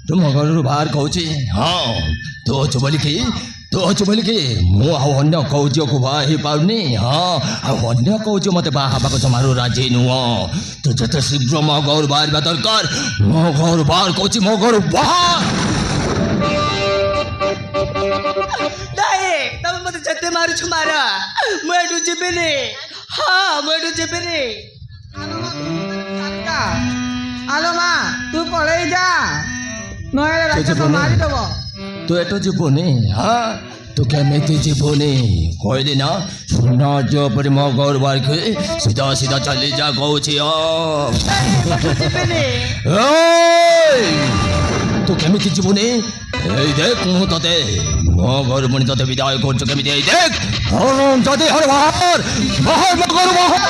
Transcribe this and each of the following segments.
तुम घर बाहर कौची हाँ तो अछु बोलिकी तो अछु बोलिकी मु आउ अन्य कौची को बाहा ही पाउनी हाँ आउ अन्य कौची मते बाहा हबाको जमारो राजी नुह तो जते शीघ्र मो घर बाहर बा दरकार मो घर बाहर कौची मो घर बाहर नहीं तब मते जते मारू छु मारा मु एठु जिबिनी हाँ मु एठु जिबिनी आलो माँ तू पड़े जा नहले राक्षस मारी देव तू एटो जीवनी हाँ तू केमिति जीवनी कहली ना सुना जो पर मो घर बाहर के सीधा सीधा चली जा कौची तू केमिति जीवनी এই দেখ মু তোতে মো ঘর মুনি তোতে বিদায় করছো কেমিতি এই দেখ হরম যদি হর বাহার বাহার মো ঘর বাহার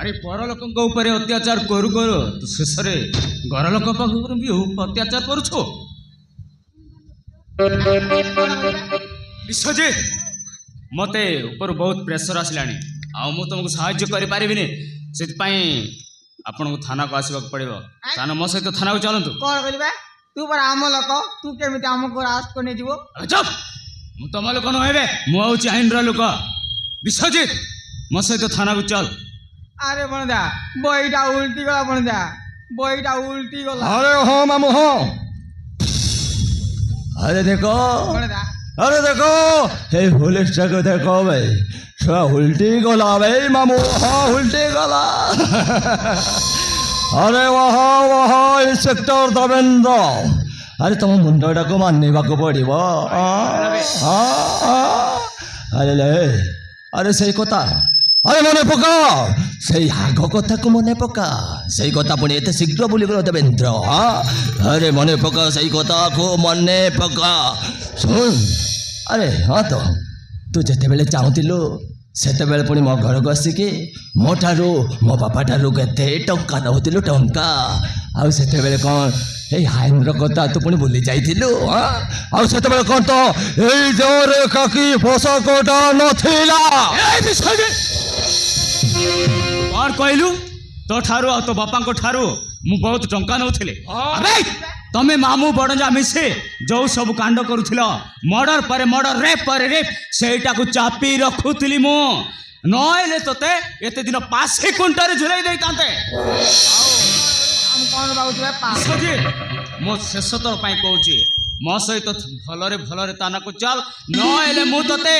अरे पर लोक अत्याचार करू करू तू शेष घर लोक भी अत्याचार करुछु विश्वजीत मते ऊपर बहुत प्रेसर आसलानी आ मु तुमको साहाय्य करि परिबिनी सेति आपन को थाना को आसबाक पड़िबो थाना मो सहित थाना को चलंतु कौन करिबा तू पर आम लोक तू केमिति हमको रास्त को नहीं जीवो चुप मु तुम लोक न हेबे मु आउची आईन रो लोक विश्वजीत मो सहित थाना को चल अरे बनदा बईटा उल्टी गला बनदा बईटा उल्टी गला अरे हाँ मामू हाँ अरे देखो बनदा अरे देखो हे पुलिस को देखो भाई थोड़ा उल्टी गला भाई मामू हाँ उल्टी गला अरे वहाँ इंस्पेक्टर देवेंद्र अरे तुम मुंडा को मानवा को पड़ो अरे ले अरे सही कथा अरे मन पका से आग कथा को मन पका से कथा पुणी एत शीघ्र बोली देवेंद्र हाँ अरे मन पका से कथा को मन पका सुन अरे हाँ तो तू जिते बेले चाहूलु सेते बेले पुणी मो घर को आसिकी मो ठारू मो बापा ठारू केते टंका नौलु टंका आउ सेते बेले कौन ए आईन कथा तू पुणी भूली जाइलु हाँ आउ सेते बेले कौन तो ए जोरे काकी पोषकटा नथिला कौन कहलु तो ठारू आ तो बापा को ठारू मु बहुत टंका नौथिले अबे तमे मामू बड़जा मिसे जो सब कांड करुथिल मर्डर पर रेप सेटा को चापी रखुथिली मु नइले तोते एते दिन पासे कुंटारे झुलाई देई तांते हम कौन बाउतबे पास सजी मो शेष तर पई कहूची मो सहित भलरे ताना को चल नइले मु तोते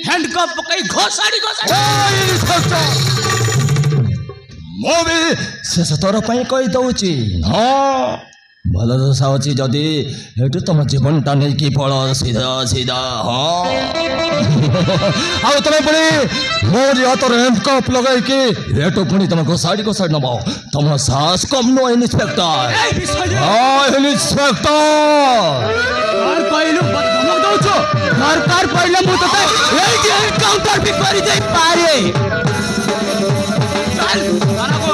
हैंडकप पकई घोसाड़ी मो भी शेष थर कही दौची हाँ भल दशा अच्छी जदि एटू तुम जीवनटा नहीं कि पड़ सीधा सीधा हाँ तुम पुणी मोर हाथ हैंडकप लगे कि एटू पुणी तुम घोसाड़ी नब तुम साहस कम नो इंस्पेक्टर हाँ इंस्पेक्टर कहलु धमक दौछु दरकार पड़ले मु तते एई एनकाउंटर भी करि जाई पारे चल थाना को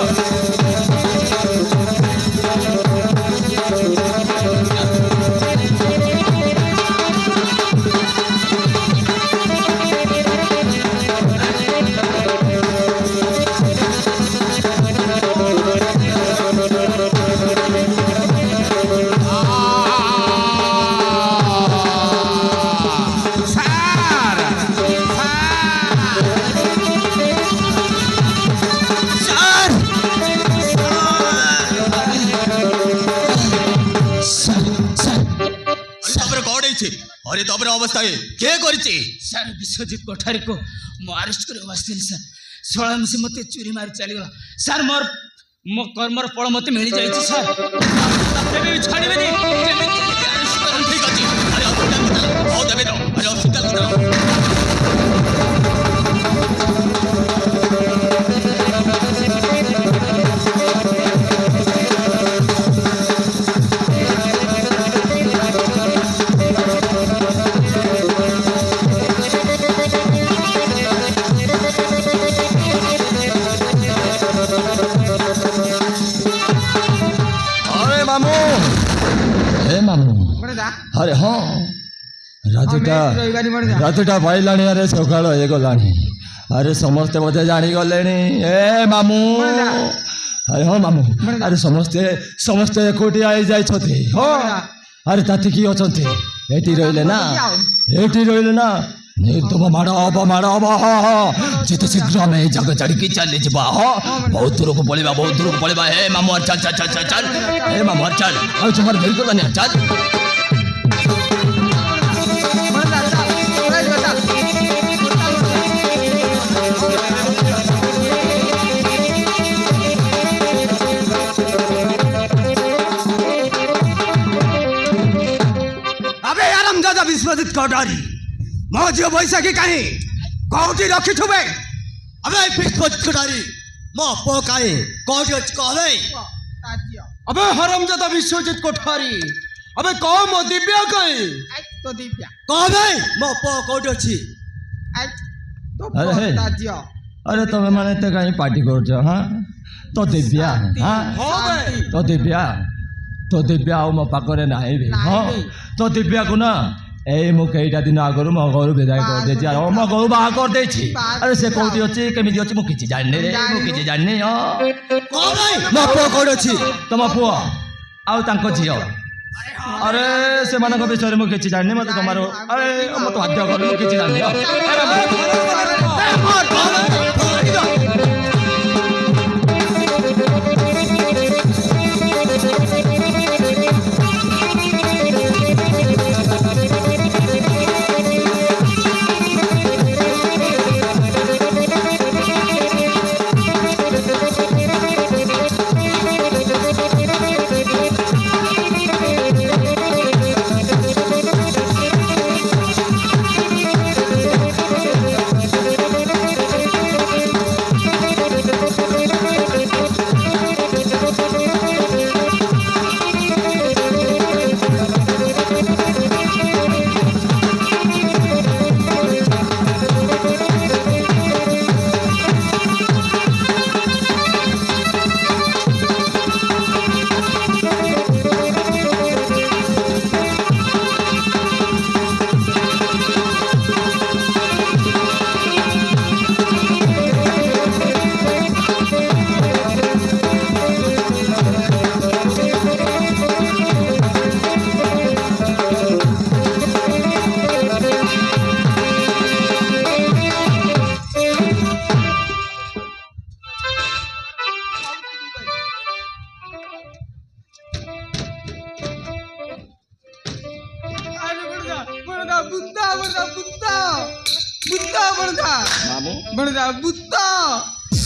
अरे तबर अवस्था के सर विश्वजीत कोठारी को मु अरेस्ट कर बसथिल सर सोला मिसे मते चोरी मार चली गला सर मोर मो कर्मर फल मते मिल जाई छी सर तबे छाड़ीबे नी अरेस्ट कर ठीक अछि अरे हॉस्पिटल आओ देबे दो अरे हॉस्पिटल हे मामू বড় যা अरे हाँ रातिटा রবিবারি বড় যা रातिटा पाइलाणी अरे सकाळ ହେଇଗଲାଣି अरे समस्ते बोधे जाणीगलेଣି ए मामू अरे हाँ मामू अरे समस्ते समस्ते एकोटिया आई जाइछथि हो अरे ताति की अछन्ति एटी रहिले ना एटी रहिले ना एकदम माड़ हब जिते शीघ्र आम ये जगह छाड़ी चली जा बहुत दूर को पड़ेगा बहुत दूर को पड़ेगा हे मामू चल चल चल चल चल हे मामू चल अब तुम्हारे भेड़ को चल বড় যা যা ওই কথা अबे आराम दादा विश्वजित कटारी मो झील बैशाखी कहीं कौटी रखी थुबे अबे विश्वजित कटारी मो पो कहीं कौटी कहबे তাজিও अबे हरामजादा विश्वजित कोठारी अबे कौ मो दिव्या कहीं আই তো দিব্যা कहबे मो पो कौटी अछि আই তো अरे हे তাজিও अरे तुम्हें माने ते कहीं पार्टी कर हाँ तो दिव्या हाँ तो दिव्या आओ मो पाखरे नाही भी हाँ तो दिव्या को ना ए मु कईटा दिन आगु मो घर विदाय कर दे मो घर बाहा कर दे अरे से कौटी अच्छी केमी अच्छी मुझे जानी रे मुझे जानी हाँ कहबे मो पो कौटी अछि तुम पुआ आउ तांको झियो अरे से मानक विषय में किसी जानी मत तुमारो अरे मत बाध्य कर किसी जानी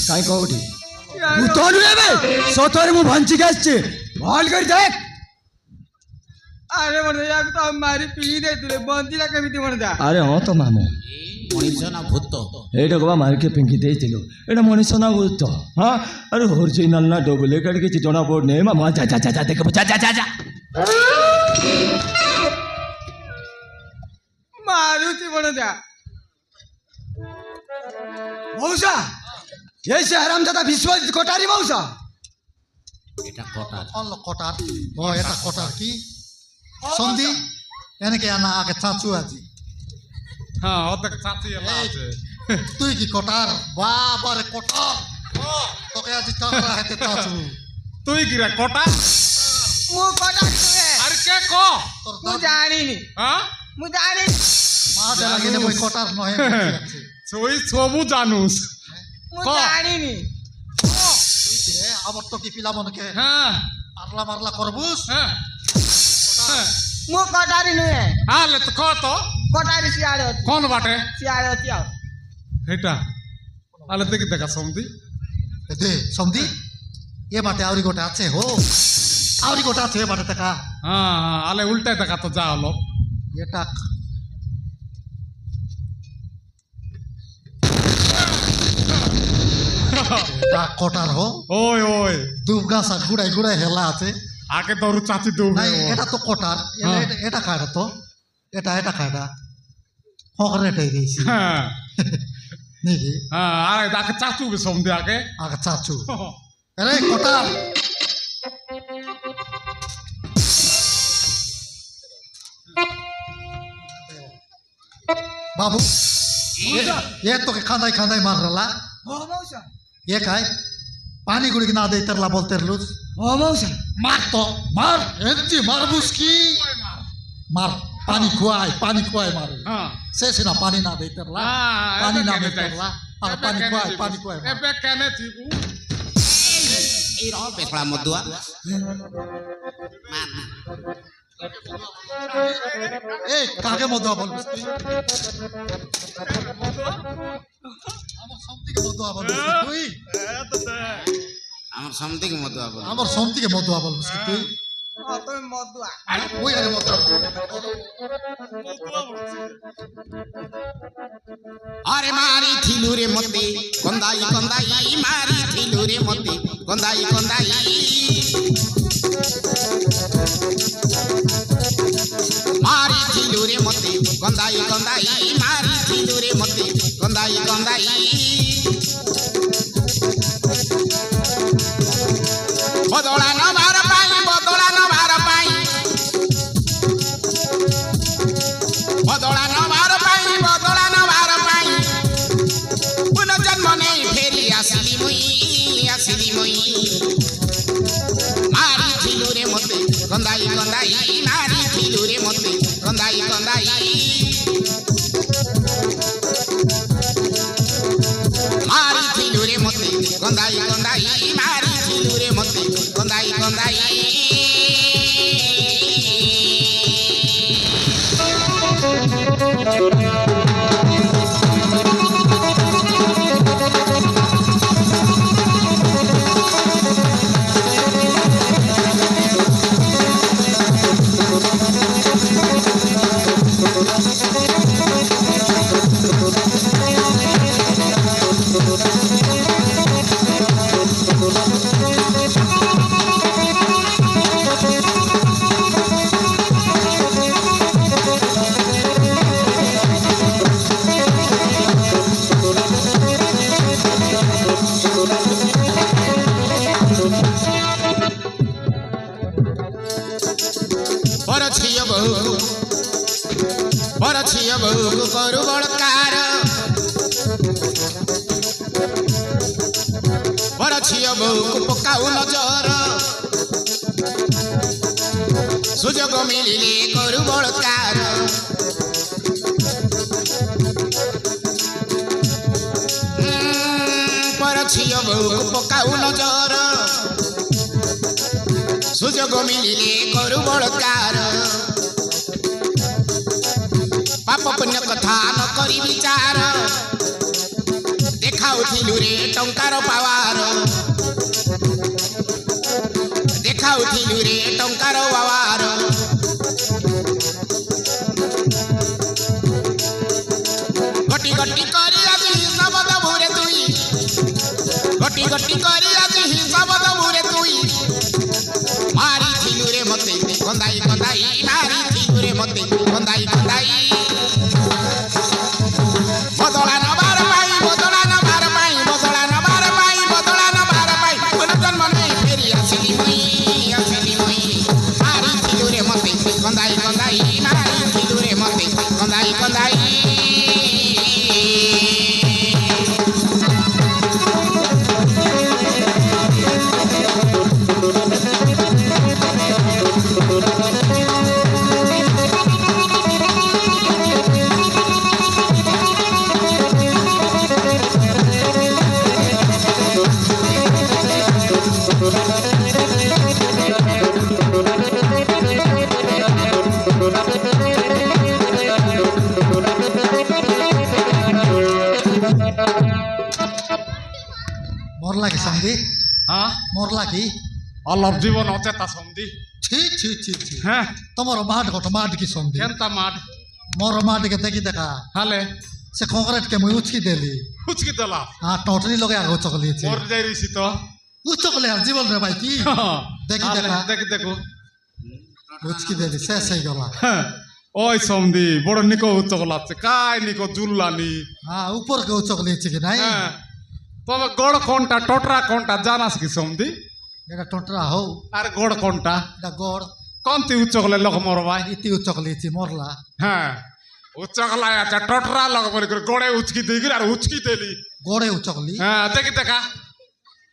कहीं कौटी भूतन रे सतरे मु भांची के आछे भाल कर देख আরে বড় যা তো মারি পিড়ি দেইতিলে বন্দিলা কেমিতি বড় যা अरे हाँ तो मामू मनीष ना भूत এইটা কবা মারকে পিঙ্কি দিয়েছিল এটা মনীষ না বুঝতো হ্যাঁ আরে অরিজিনাল না ডুপ্লিকেট কিছু জনা পড়নে মামা যা যা যা যা দেখো যা যা যা যা মারুতি বড় যা मौसा ये से हरामजादा विश्वजित कोठारी मौसा অন্য কটার ও এটা কটার কি সন্ধি এনেকে আনা আগে চাচু আজি হ্যাঁ অর্ধেক চাচি এলা আছে তুই কি কটার বাবারে কটার তোকে আজি চাকরা হেতে চাচু তুই কি রে কটা মু কটা তুই আর কে ক তোর মু জানিনি হ্যাঁ মু জানি মা জাগে বই কটার নহে আছে তুই সবু জানুস মু ক। জানিনি তুই কি রে আবার তো কি পিলা মনকে হ্যাঁ মারলা মারলা করবুস হ্যাঁ হ্যাঁ মু কটারি নুহে আলে তো ক তো কটারি সিয়াড়ে অছি কোন বাটে সিয়াড়ে অছি আও এটা আলে দেখি দেখা সমদি দে সন্ধি এ বাটে আউরি গোটা আছে হো আউরি গোটা আছে এ বাটে টাকা হ্যাঁ হ্যাঁ আলে উল্টাই দেখা তো যা হলো এটা এটা কটার হো ওই ওই দুবগা সা গুড়াই গুড়াই হেলা আছে আগে তোর চাচি দেবে নাই এটা তো কটার হ্যাঁ। এটা খায়টা তো এটা এটা খায়টা হকরে এটাই দিয়েছি হ্যাঁ নাকি হ্যাঁ আরে আগে চাচু সমদি আগে আগে চাচু আরে কটার बाबू ये तो के खांदाई खांदाई मार रहा हो मौसा ये काय पानी गुड़ी ना दे तरला बोलते रलूस हो मौसा मार तो मार एंती मार बुसकी मार पानी खुआए मार হ্যাঁ से ना पानी ना दे तरला पानी ना दे तरला और पानी खुआए এবে কেনে থিবু এই রহ বেছড়া মদুয়া ए कागे मधुआ बोल बुसकी আমার সমতিকে মধুয়া বল বুসকি তুই আমার সমতিকে মদুয়া বল আমার সমতিকে মধুয়া বল বুসকি তুই তুমি মদুয়া ওই আরে মধুয়া আরে মারি থিলু রে মতে কন্দাই কন্দাই মারি থিলু রে মতে কন্দাই কন্দাই মারি থিলু রে মতে কন্দাই কন্দাই মারি থিলু রে মতে কন্দাই কন্দাই বদলা নবার পাই বদলা নবার পাই বদলা নবার পাই বদলা নবার পাই পুনর্জন্ম নেই ফেরি আসিলি মুই মারি থিলু রে মতে কন্দাই কন্দাই মারি থিলু রে মতে কন্দাই কন্দাই মারি থিলু রে মতে কন্দাই কন্দাই মারি থিলু রে মতে কন্দাই কন্দাই পরছিয় বহু করু বলকার পরছিয় বহু পকাউ নজর সুযোগ মিলিলে করু বলকার পরছিয় বহু পকাউ নজর সুযোগ মিলিলে করু বলকার পাপ পুণ্য কথা ন করি বিচার দেখাউথিলু রে টঙ্কার পাওয়ার দেখাউথিলু রে টঙ্কার পাওয়ার গটি গটি করি আজি হিসাব দবু রে তুই গটি গটি করি আজি হিসাব দবু রে তুই মারিথিলু রে মতে কন্দাই কন্দাই মারিথিলু রে মতে কন্দাই কন্দাই বদলা নবার পাই বদলা নবার পাই বদলা নবার পাই বদলা নবার পাই পুনর্জন্ম নেই ফেরি আসিলি মুই মারি থিলু রে মতে কন্দাই কন্দাই মারি থিলু রে মতে কন্দাই কন্দাই মরলা কি সমদি হ্যাঁ মরলা কি অলপ জীবন অচেতা সমদি ছি ছি ছি ছি হ্যাঁ তোমার মাঠ কি সমদি কেনতা মাঠ মোর মাঠ কে দেখি দেখা হালে সে কংক্রিট কে মুই উচকি দেলি ফুচকি দেলা টটরি লগে আগে চকলিয়েছে মর যাই রইছি তো উচকলে আর জীবন রে ভাই কি দেখি হালে, দেখা দেখি দেখো উচকি দেলি শেষ হয়ে গলা হ্যাঁ, ওই সমদি বড় নিকো উচ্চক লাগছে কাই নিকো জুল্লানি উপর কে উচকলিয়েছে কি নাই হ্যাঁ তবে গড় কোনটা টটরা কোনটা জানাস কি সমদি এটা টটরা হও আর গড় কোনটা এটা গড় কোনটি উচ্চকলে লোক মরবাই ইতি উচকলিয়েছে মরলা হ্যাঁ উচ্চকলা আছে টটরা লগ বলি করে গোড়ে উচকি দেই আর উচকি দেলি গড়ে উচকলি হ্যাঁ দেখি দেখা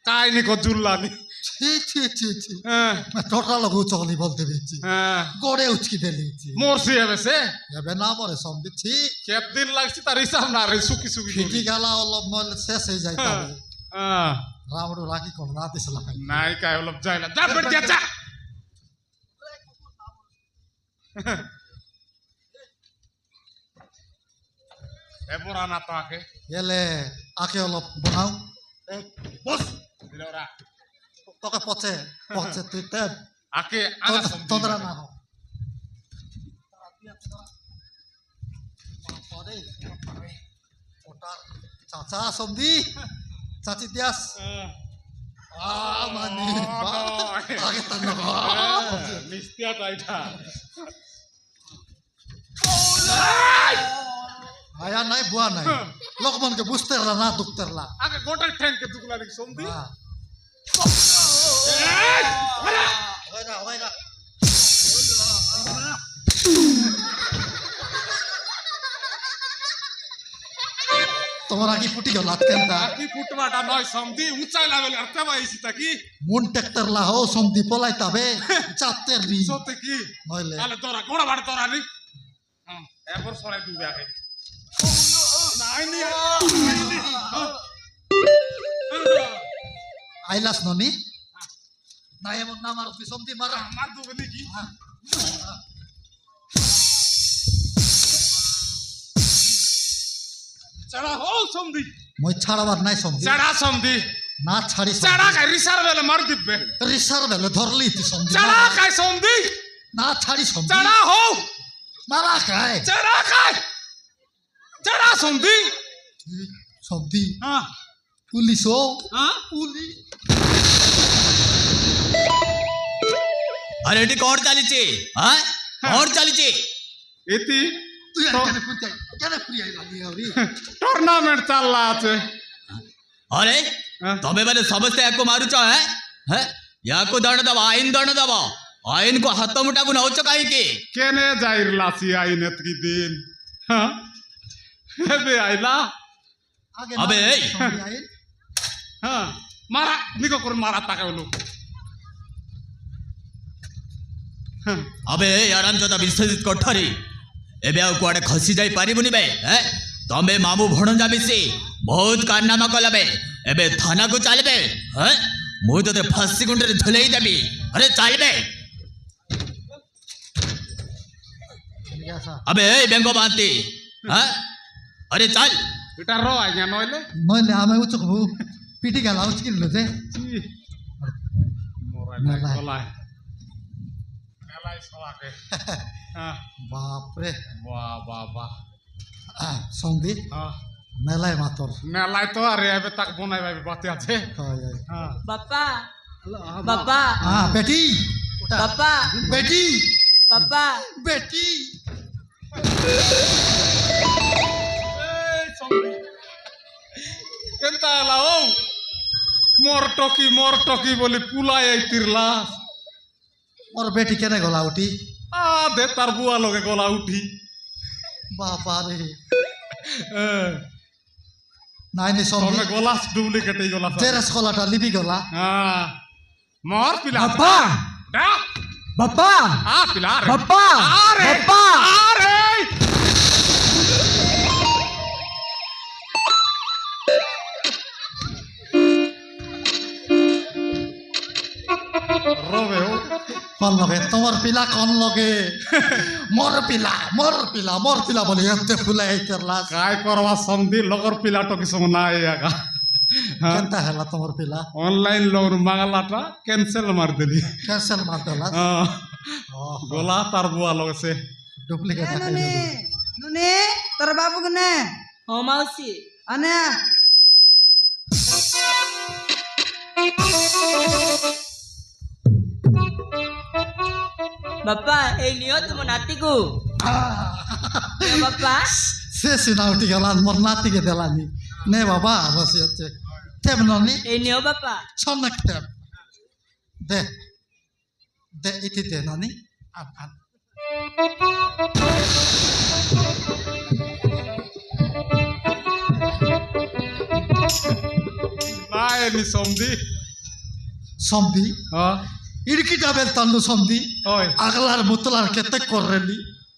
কাই নিকো জুল্লানি ছি ছি ছি ছি হ্যাঁ টোটাল উচকলি বলতে পেরেছি হ্যাঁ গড়ে উচকি দেলিছি মোরসি হবে সে এবে না মরে সমদি ছি কেতদিন লাগছে তার হিসাব না রে সুকি সুকি ফিটি গেলা অলপ নইলে শেষ হয়ে যায় তবে হ্যাঁ রামড়ু রাখি কোন না দিছিল নাই কাই অলপ যাইলা যা বেট যা যা এ পুরানা তো আকে এলে আকে অলপ বনাও বস দিলরা তোকে পচে পচে তুই তেব আকে আগা তোদরা না হো চাচা সমদি চাচি দিয়াস মানে আগে তো না মিস্তিয়া টাইটা আয়া নাই বুয়া নাই লোকমানকে বুঝতে পারলা না দুখতে পারলা আগে গোটা ট্যাঙ্কে দুগুলা দেখি সন্ধি তোমার আগে ফুটি গেল কেনটা কি ফুটবাটা নয় সন্ধি উঁচাই লাগলে আর তেবা আইছি তাকি মুন ট্রাক্টর লা হো সমদি পলাই তবে চাতে রি সতে কি নইলে তাহলে তোরা গোড়া বাড় তোরা নি এরপর সরাই দিবে আগে নাই নি আইলাস ননি না এমন না মার সমদি মারা মার দুবে নাকি চড়া হো সন্ধি মই ছাড়াবার নাই সমদি চড়া সন্ধি না ছাড়ি চড়া কাই রিসার বেলে মার দিবে রিসার বেলে ধরলি তুই সমদি চড়া কাই সন্ধি না ছাড়ি সমদি চড়া হো মারা খায় চড়া কাই চড়া সন্ধি সমদি হ্যাঁ পুলিশ ও হ্যাঁ পুলিশ আরে এটি কর চালিছে হ্যাঁ কর চালিছে এতি তুই কেন প্রিয়াই লাগি আউরি টুর্নামেন্ট চাল্লা আছে अरे हाँ? तमे मैंने समझते आपको मारू चाह है हैं या को दंड दबा आइन को हाथ मुटा को नौच काई के কেনে যাইর লাসি আইনত কি দিন হ্যাঁ হেবে আইলা আগে আবে, এই। সমদি আইন হ্যাঁ মারা নিকো করে মারা তাকে হলো अबे आराम जदा विसर्जित कोठरी एबे आ कुआडे खसी जाई पारिबुनी बे हैं तमे मामू भणजा मिसी बहुत कारनामा कलबे एबे थाना को चलबे हैं मु तो फांसी गुंडे धुलेई देबी अरे चलबे ঠিক আছে अबे ए बेंगो बांती हैं अरे चल এটা র আইয়া নইলে নইলে আমি উচকবু পিটি গেল উচকিল যে মোরাই মেলাই। গলাই মেলাই সলাকে হ্যাঁ বাপরে বাহ বাহ বাহ সমদি হ্যাঁ মেলাই মাতর মেলাই তো আর এবে তাক বনাই ভাই বাতি আছে হয় হয় হ্যাঁ বাপ্পা বাপ্পা হ্যাঁ বেটি বাপ্পা বেটি বাপ্পা বেটি কেনতা এলা ও মোর টকি বলি পুলাই আইতির লাশ ওর বেটি কেনে গলা উঠি আ দে তার বুয়া লগে গলা উঠি বাবা রে হ্যাঁ নাইনি তবে সমদি গলাস ডুপ্লিকেট এই গলাস জেরাস গলাটা লিবি গলা হ্যাঁ মোর পিলা বাপ্পা ডা বাপ্পা আ পিলা রে বাপ্পা আরে বাপ্পা আরে রবে ও কোন লগে তোমার পিলা কোন লগে মোর পিলা বলি এতে ফুলাই আইতার লাশ কাই করবা সন্ধি লগর পিলাটো কিছু নাই আগা কেনতা হেলা তোমার পিলা অনলাইন লগর মাগালাটা ক্যান্সেল মার দিলি ক্যান্সেল মার দেলা গলা তার বুয়া লগছে ডুপ্লিকেট নুনি নুনি তোর বাবু কোনে ও মাউসি আনে বাপ্পা এই নিও তোমার নাতিকু বাপ্পা সে সিনা উঠি গেল মোর নাতিকে দেলানি নে বাবা বসে আছে তেম ননি এই নিও বাপ্পা ছনক তেম দে দে ইতি দে ননি আন আন ଖାଇନି ସମଧି সমদি ହଁ ইড়কিটা বেল তাল্লু সমদি হয় আগলার মুতলার কেতে কররেলি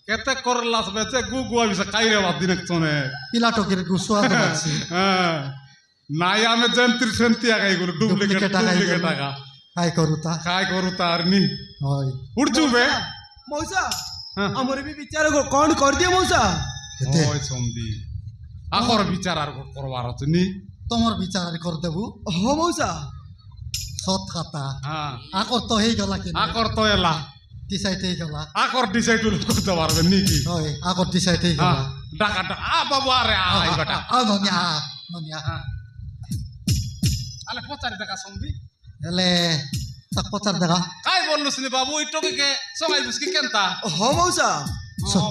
କେତେ କରଲା ବେଚେ ଗୁ ଗୁଆ ବିଷ ଖାଇରେ ବାଦିନେ ତନେ পিলাটকের গুসুয়াদ লাগছে ନାଇଁ ଆମେ ଯେମିତି ସେମିତି ଆଗା ହେଇଗଲୁ ଡୁପ୍ଲିକେଟ୍ Duplicate ଆଗା ଡୁପ୍ଲିକେଟ୍ ହେଇଗଲୁ। ଆଗା কাই করুতা କାଏ କରୁ ତାର ନି হয় ଉଠଛୁ ବେ মৌসা হ্যাঁ। আমার বি বিচার কোন করদিও মৌসা এতে হয় সমধি আকর বিচার আর করবার আছে নি তোমার বিচার আর করে দেবু হ মৌসা সৎ কথা হ্যাঁ আকর তো হয়ে গেলা কেন আকর তো এলা ডিসাইড হয়ে গেলা আকর ডিসাইড করতে পারবে নাকি হয় আকর ডিসাইড হয়ে গেলা ডাকা বাবু আরে আই বেটা ননিয়া ননিয়া আলে পচারি দেখা সমধি এলে তাক পচার দেখা কাই বললুস নি বাবু ইটকে কে সবাই বুঝকি কেনতা হ মৌসা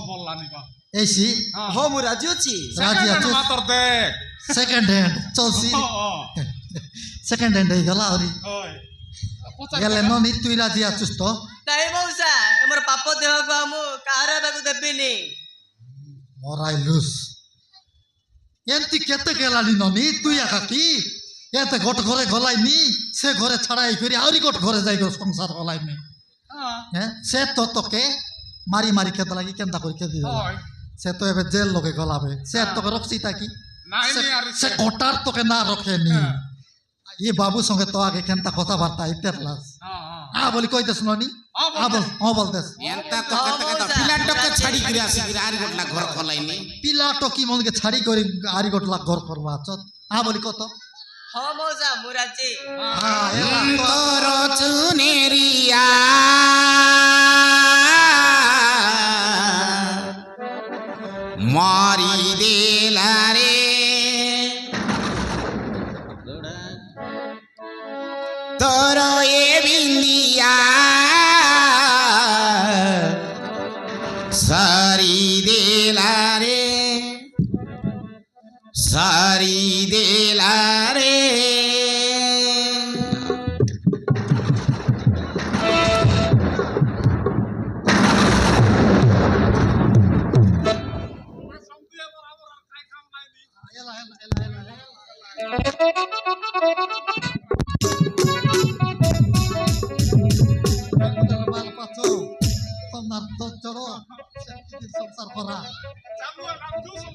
বললানি বা এইসি হ মু রাজি আছি রাজি আছে মাতর দেখ সেকেন্ড হ্যান্ড চলছি সেকেন্ড হ্যান্ড হয়ে গেলা আহরি ওই গেলে ননি তুই রাজি আছিস তো ନାଇଁ ମଉସା ଆମର ପାପ ଦେହକୁ ମୁଁ କାହାର ହେବାକୁ ଦେବିନି মরাই লুস এমতি কেতে গেলানি ননি তুই একাকি এতে গোট ঘরে গলাইনি সে ঘরে ছাড়াই করি আহরি গোট ঘরে যাই গো সংসার গলাইনি হ্যাঁ সে তো তোকে মারি মারি খেতে লাগি কেনতা করে খেতে দিল ওই সে তো এবার জেল লোকে গলাবে সে আর তোকে রক্ষি থাকি নাই নি আর সে কোটার তোকে না রখেনি ই বাবু সঙ্গে তো আগে কেনতা কথাবার্তা ইতেরলাস আ বলি কইতেছ ননি আ বল ও বলতেছ এন্তা তো কত পিলাটকে ছাড়ি করে আসি আর গোটলা ঘর খলাইনি পিলা টকি মনকে ছাড়ি করে আরি গোটলা ঘর করবা চত আ বলি কত হ মଉସା ମୁଁ ରାଜି হ্যাঁ এলা তো তোর চুনেরিয়া মারি দেলা রে তোর এ বিন্দিয়া সারি দেলা রে সারি দেলা রে এলা বাল পাছো তোমার তো চড়ো সংসার করা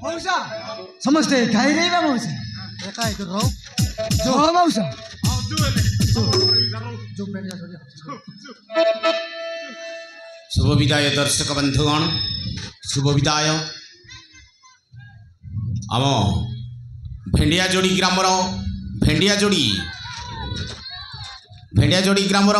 মৌসা সমস্তে খাই গইবা মৌসা একাই করো হ মৌসা জুম বেরিয়া ধরে শুভ বিদায় দর্শক বন্ধুগণ শুভ বিদায় আম ভেଣ୍ଡିଆଯୋଡ଼ି ଗ୍ରାମର ଭେଣ୍ଡିଆଯୋଡ଼ି ଗ୍ରାମର